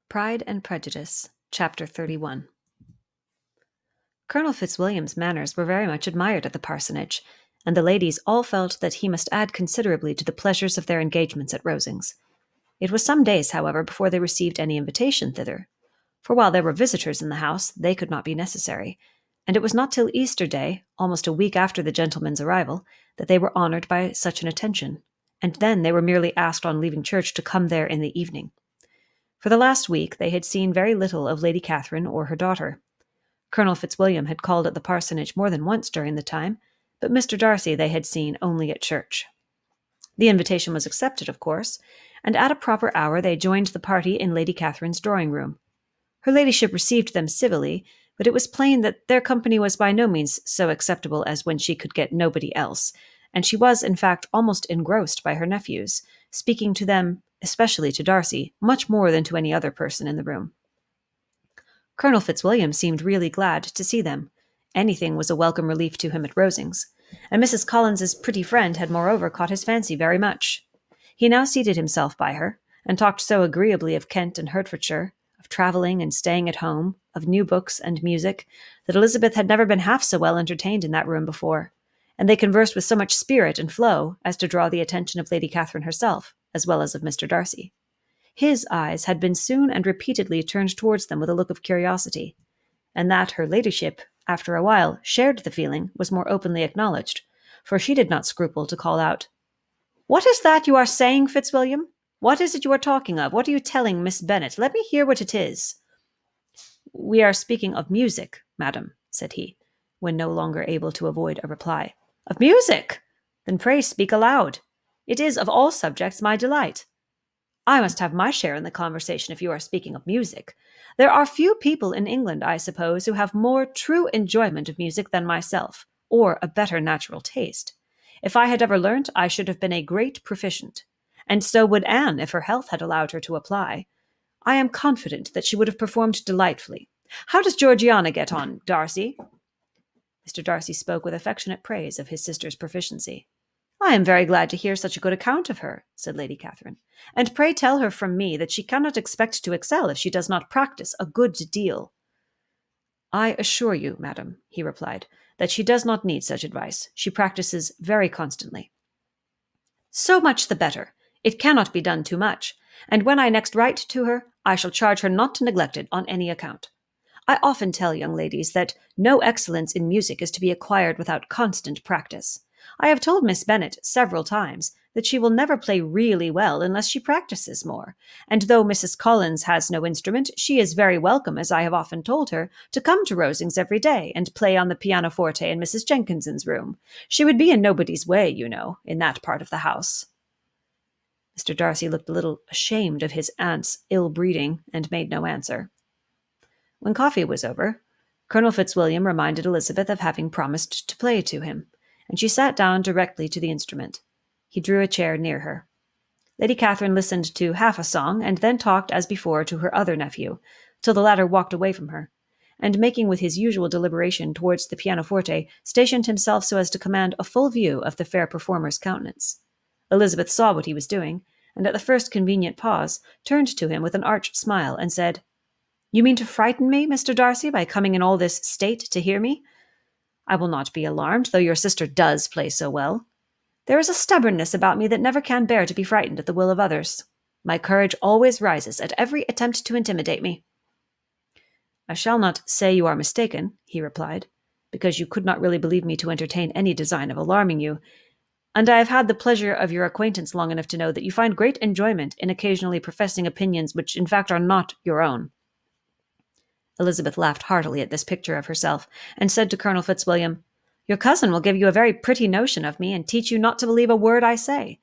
Pride and Prejudice, Chapter 31. Colonel Fitzwilliam's manners were very much admired at the parsonage, and the ladies all felt that he must add considerably to the pleasures of their engagements at Rosings. It was some days, however, before they received any invitation thither, for while there were visitors in the house, they could not be necessary, and it was not till Easter Day, almost a week after the gentlemen's arrival, that they were honoured by such an attention, and then they were merely asked on leaving church to come there in the evening. For the last week they had seen very little of Lady Catherine or her daughter. Colonel Fitzwilliam had called at the parsonage more than once during the time, but Mr. Darcy they had seen only at church. The invitation was accepted, of course, and at a proper hour they joined the party in Lady Catherine's drawing-room. Her ladyship received them civilly, but it was plain that their company was by no means so acceptable as when she could get nobody else, and she was, in fact, almost engrossed by her nephews, speaking to them, especially to Darcy, much more than to any other person in the room. Colonel Fitzwilliam seemed really glad to see them. Anything was a welcome relief to him at Rosings, and Mrs. Collins's pretty friend had moreover caught his fancy very much. He now seated himself by her, and talked so agreeably of Kent and Hertfordshire, of travelling and staying at home, of new books and music, that Elizabeth had never been half so well entertained in that room before, and they conversed with so much spirit and flow as to draw the attention of Lady Catherine herself, as well as of Mr. Darcy. His eyes had been soon and repeatedly turned towards them with a look of curiosity, and that her ladyship, after a while, shared the feeling was more openly acknowledged, for she did not scruple to call out, "What is that you are saying, Fitzwilliam? What is it you are talking of? What are you telling Miss Bennet? Let me hear what it is." "We are speaking of music, madam," said he, when no longer able to avoid a reply. "Of music? Then pray speak aloud. It is, of all subjects, my delight. I must have my share in the conversation if you are speaking of music. There are few people in England, I suppose, who have more true enjoyment of music than myself, or a better natural taste. If I had ever learnt, I should have been a great proficient, and so would Anne if her health had allowed her to apply. I am confident that she would have performed delightfully. How does Georgiana get on, Darcy?" Mr. Darcy spoke with affectionate praise of his sister's proficiency. "I am very glad to hear such a good account of her," said Lady Catherine, "and pray tell her from me that she cannot expect to excel if she does not practice a good deal." "I assure you, madam," he replied, "that she does not need such advice. She practices very constantly." "So much the better. It cannot be done too much, and when I next write to her, I shall charge her not to neglect it on any account. I often tell young ladies that no excellence in music is to be acquired without constant practice. I have told Miss Bennet several times that she will never play really well unless she practices more, and though Mrs. Collins has no instrument, she is very welcome, as I have often told her, to come to Rosings every day and play on the pianoforte in Mrs. Jenkinson's room. She would be in nobody's way, you know, in that part of the house." Mr. Darcy looked a little ashamed of his aunt's ill-breeding and made no answer. When coffee was over, Colonel Fitzwilliam reminded Elizabeth of having promised to play to him, and she sat down directly to the instrument. He drew a chair near her. Lady Catherine listened to half a song, and then talked as before to her other nephew, till the latter walked away from her, and making with his usual deliberation towards the pianoforte, stationed himself so as to command a full view of the fair performer's countenance. Elizabeth saw what he was doing, and at the first convenient pause, turned to him with an arch smile, and said, "You mean to frighten me, Mr. Darcy, by coming in all this state to hear me? I will not be alarmed, though your sister does play so well. There is a stubbornness about me that never can bear to be frightened at the will of others. My courage always rises at every attempt to intimidate me." "I shall not say you are mistaken," he replied, "because you could not really believe me to entertain any design of alarming you, and I have had the pleasure of your acquaintance long enough to know that you find great enjoyment in occasionally professing opinions which in fact are not your own." Elizabeth laughed heartily at this picture of herself, and said to Colonel Fitzwilliam, "Your cousin will give you a very pretty notion of me, and teach you not to believe a word I say.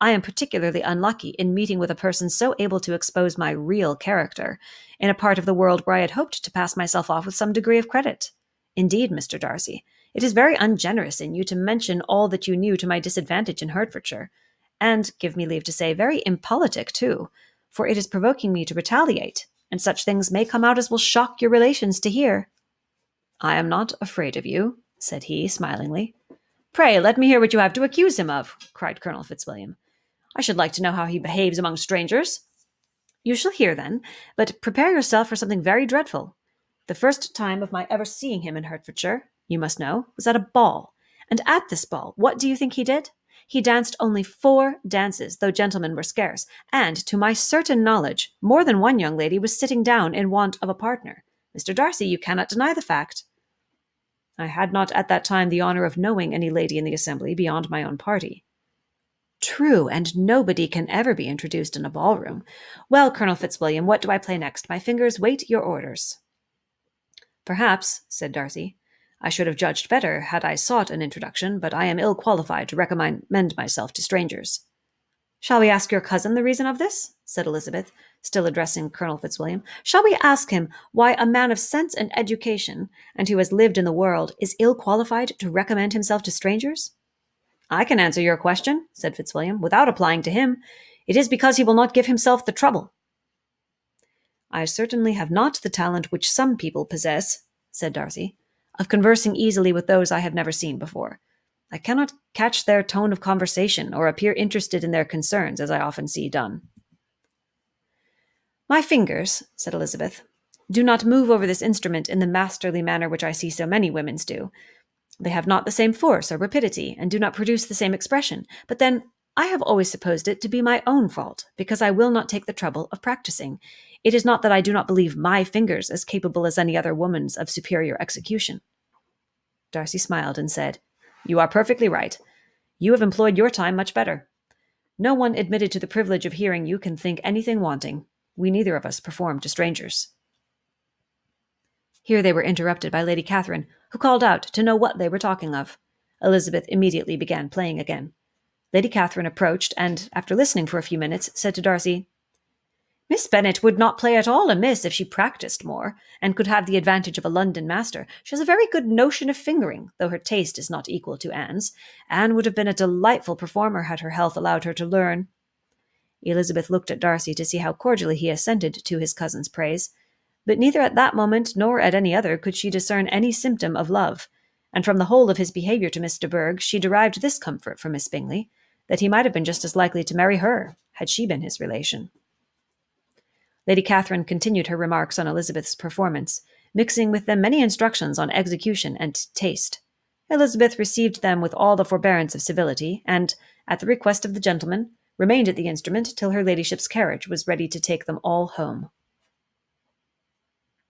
I am particularly unlucky in meeting with a person so able to expose my real character, in a part of the world where I had hoped to pass myself off with some degree of credit. Indeed, Mr. Darcy, it is very ungenerous in you to mention all that you knew to my disadvantage in Hertfordshire, and, give me leave to say, very impolitic too, for it is provoking me to retaliate, and such things may come out as will shock your relations to hear." "I am not afraid of you," said he, smilingly. "Pray, let me hear what you have to accuse him of," cried Colonel Fitzwilliam. "I should like to know how he behaves among strangers." You shall hear, then, but prepare yourself for something very dreadful. The first time of my ever seeing him in Hertfordshire, you must know, was at a ball. And at this ball, what do you think he did? He danced only 4 dances, though gentlemen were scarce, and, to my certain knowledge, more than one young lady was sitting down in want of a partner. Mr. Darcy, you cannot deny the fact. I had not at that time the honour of knowing any lady in the assembly beyond my own party. True, and nobody can ever be introduced in a ballroom. Well, Colonel Fitzwilliam, what do I play next? My fingers wait your orders. Perhaps, said Darcy, I should have judged better had I sought an introduction, but I am ill qualified to recommend myself to strangers. Shall we ask your cousin the reason of this? Said Elizabeth, still addressing Colonel Fitzwilliam. Shall we ask him why a man of sense and education, and who has lived in the world, is ill qualified to recommend himself to strangers? I can answer your question, said Fitzwilliam, without applying to him. It is because he will not give himself the trouble. I certainly have not the talent which some people possess, said Darcy, of conversing easily with those I have never seen before. I cannot catch their tone of conversation or appear interested in their concerns, as I often see done. My fingers, said Elizabeth, do not move over this instrument in the masterly manner which I see so many women's do. They have not the same force or rapidity, and do not produce the same expression. But then, I have always supposed it to be my own fault, because I will not take the trouble of practicing. It is not that I do not believe my fingers as capable as any other woman's of superior execution. Darcy smiled and said, You are perfectly right. You have employed your time much better. No one admitted to the privilege of hearing you can think anything wanting. We neither of us perform to strangers. Here they were interrupted by Lady Catherine, who called out to know what they were talking of. Elizabeth immediately began playing again. Lady Catherine approached, and, after listening for a few minutes, said to Darcy, Miss Bennet would not play at all amiss if she practised more, and could have the advantage of a London master. She has a very good notion of fingering, though her taste is not equal to Anne's. Anne would have been a delightful performer had her health allowed her to learn. Elizabeth looked at Darcy to see how cordially he assented to his cousin's praise, but neither at that moment nor at any other could she discern any symptom of love, and from the whole of his behaviour to Miss de Bourgh she derived this comfort from Miss Bingley, that he might have been just as likely to marry her, had she been his relation. Lady Catherine continued her remarks on Elizabeth's performance, mixing with them many instructions on execution and taste. Elizabeth received them with all the forbearance of civility, and, at the request of the gentleman, remained at the instrument till her ladyship's carriage was ready to take them all home.